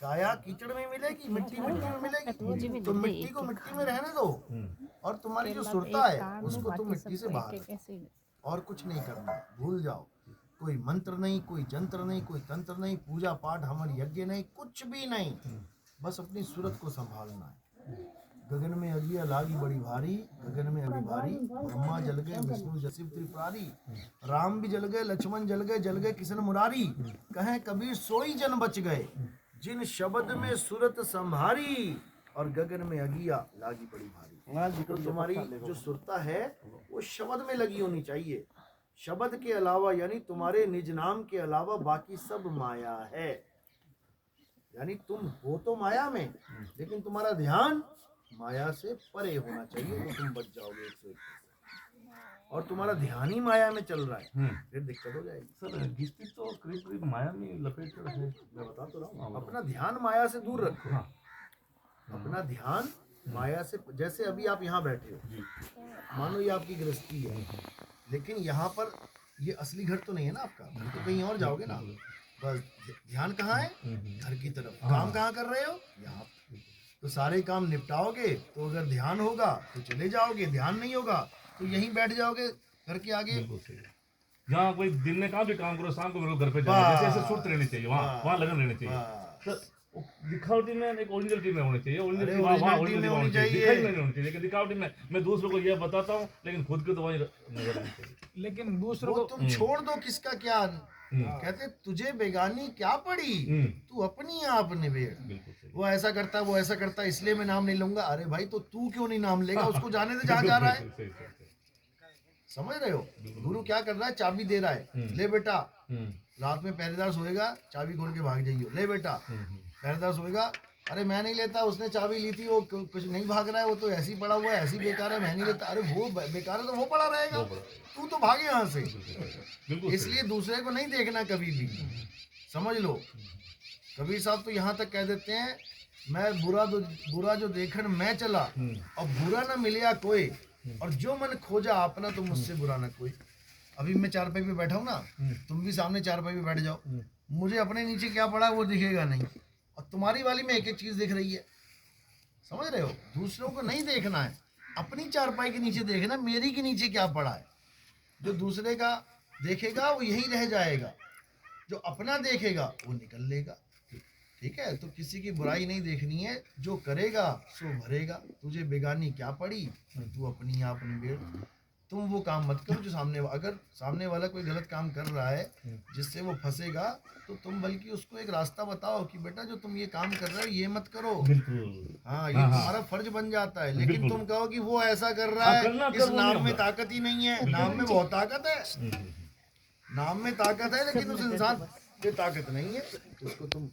काया कीचड़ में मिलेगी, मिट्टी में मिलेगी, तो मिट्टी को मिट्टी में रहने दो और तुम्हारी जो सुरता है उसको तुम मिट्टी से बाहर रखो। और कुछ नहीं करना, भूल जाओ। कोई मंत्र नहीं, कोई जंत्र नहीं, कोई तंत्र नहीं, पूजा पाठ हवन यज्ञ नहीं, कुछ भी नहीं, बस अपनी सूरत को संभालना है। गगन में अगिया लागी बड़ी भारी, गगन में अभी भारी, ब्रह्मा जल गए विष्णु जसिव त्रिपुरारी, राम भी जल गए लक्ष्मण जल गए किशन मुरारी, कहें कबीर सोई जन बच गए, जिन शब्द में सूरत संभारी, और गगन में अगिया लागी बड़ी भारी। तो तुम्हारी जो सुरता है वो शब्द में लगी होनी चाहिए। शब्द के अलावा यानी तुम्हारे निज नाम के अलावा बाकी सब माया है। यानी तुम हो तो माया में, लेकिन तुम्हारा ध्यान माया से परे होना चाहिए, तो तुम बच जाओगे 101%। और तुम्हारा ध्यान ही माया में चल रहा है, फिर दिक्कत हो जाएगी। सर गिस्ती तो करीब करीब माया में लपेट कर है। मैं बता तो रहा हूँ, अपना ध्यान माया से दूर रखो। अपना ध्यान माया से, जैसे अभी आप यहाँ बैठे हो, मानो ये आपकी गृहस्थी है, लेकिन यहाँ पर ये असली घर तो नहीं है ना आपका, घर तो कहीं और जाओगे ना। बस ध्यान कहाँ है? घर की तरफ। काम कहाँ कर रहे हो? यहाँ। तो सारे काम निपटाओगे तो अगर ध्यान होगा तो चले जाओगे, ध्यान नहीं होगा तो यहीं बैठ जाओगे घर के आगे। जहाँ कोई दिन में काम भी काम करो, शाम को मेरे को घर पे जाना, जैसे ऐसे सुर्त रहनी चाहिए, वहाँ लगन रहनी चाहिए। दिखावटी में एक ओरिजिनलिटी में होनी चाहिए, ओरिजिनलिटी वहाँ ओरिजिनलिटी होनी चाहिए, दिखाई में नहीं होनी चाहिए। लेकिन दिखावटी में मैं दूसरों को यह बताता हूँ, लेकिन खुद को तो वही नजर आनी चाहिए। लेकिन दूसरों को तुम छोड़ दो, किसका क्या। कहते तुझे बेगानी क्या पड़ी, तू अपनी आप निबेड़। वो ऐसा करता, वो ऐसा करता, इसलिए मैं नाम नहीं लूंगा। अरे भाई तो तू क्यों नहीं नाम लेगा? उसको जाने दे जहाँ जा रहा है। समझ रहे हो? गुरु क्या कर रहा है? चाबी दे रहा है, ले बेटा, रात में पहरेदार सोएगा, चाबी खोल के भाग जाइयो। ले बेटा, पहरेदार सोएगा, अरे मैं नहीं लेता, उसने चाबी ली थी, वो कुछ नहीं भाग रहा है, वो तो ऐसे ही पड़ा हुआ है, ऐसे ही बेकार है, मैं नहीं लेता। अरे वो बेकार है तो वो पड़ा रहेगा, तू तो भागे यहाँ से। इसलिए दूसरे को नहीं देखना कभी भी, समझ लो। कबीर साहब तो यहाँ तक कह देते हैं, मैं बुरा जो देखन मैं चला, और बुरा ना मिलिया कोई, और जो मन खोजा अपना, तो मुझसे बुरा ना कोई। अभी मैं चारपाई पे बैठा हूँ ना, तुम भी सामने चारपाई पे बैठ जाओ, मुझे अपने नीचे क्या पड़ा वो दिखेगा नहीं, और तुम्हारी वाली में एक एक चीज दिख रही है। समझ रहे हो? दूसरों को नहीं देखना है, अपनी चारपाई के नीचे देखना, मेरी के नीचे क्या पड़ा है। जो दूसरे का देखेगा वो यही रह जाएगा, जो अपना देखेगा वो निकल लेगा। ठीक है? तो किसी की बुराई नहीं देखनी है, जो करेगा सो भरेगा। तुझे बेगानी क्या पड़ी, तू अपनी आप निबेड़। तुम वो काम मत करो जो अगर सामने वाला कोई गलत काम कर रहा है जिससे वो फंसेगा, तो तुम बल्कि उसको एक रास्ता बताओ कि बेटा जो तुम ये काम कर रहे हो ये मत करो। हाँ, ये तुम्हारा फर्ज बन जाता है। लेकिन तुम कहो कि वो ऐसा कर रहा है, इस नाम में ताकत ही नहीं है। नाम में बहुत ताकत है, नाम में ताकत है, लेकिन उस इंसान में ताकत नहीं है, उसको तुम